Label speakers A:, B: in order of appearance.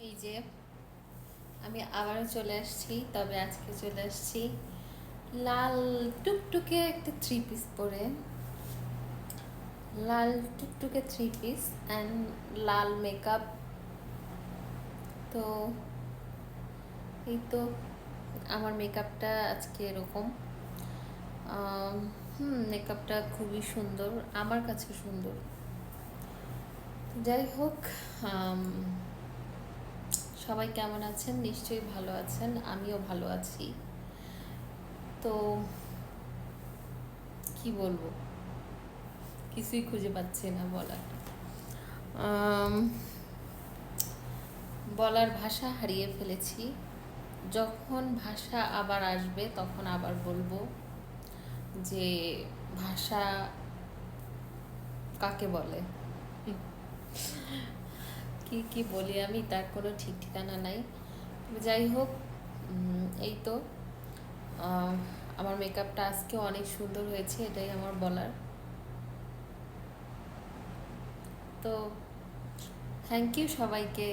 A: এই যে আমি আবারও চলে আসছি, তবে আজকে চলে আসছি লাল টুকটুকে একটা থ্রি পিস পরে। লাল টুকটুকে three piece and Lal makeup. তো এই তো আমার মেকআপটা আজকে এরকম। মেকআপটা খুবই সুন্দর, আমার কাছে সুন্দর। যাই হোক, সবাই কেমন আছেন? নিশ্চয়ই ভালো আছেন, আমিও ভালো আছি। তো কি বলবো, কিছুই খুঁজে পাচ্ছি না বলার। বলার ভাষা হারিয়ে ফেলেছি। যখন ভাষা আবার আসবে তখন আবার বলবো যে ভাষা কাকে বলে। কি কি বলি আমি, তার কোনো ঠিক ঠিকানা নাই। যাই হোক, এই তো আমার মেকআপটা আজকে অনেক সুন্দর হয়েছে, এটাই আমার বলার। তো থ্যাংক ইউ সবাইকে।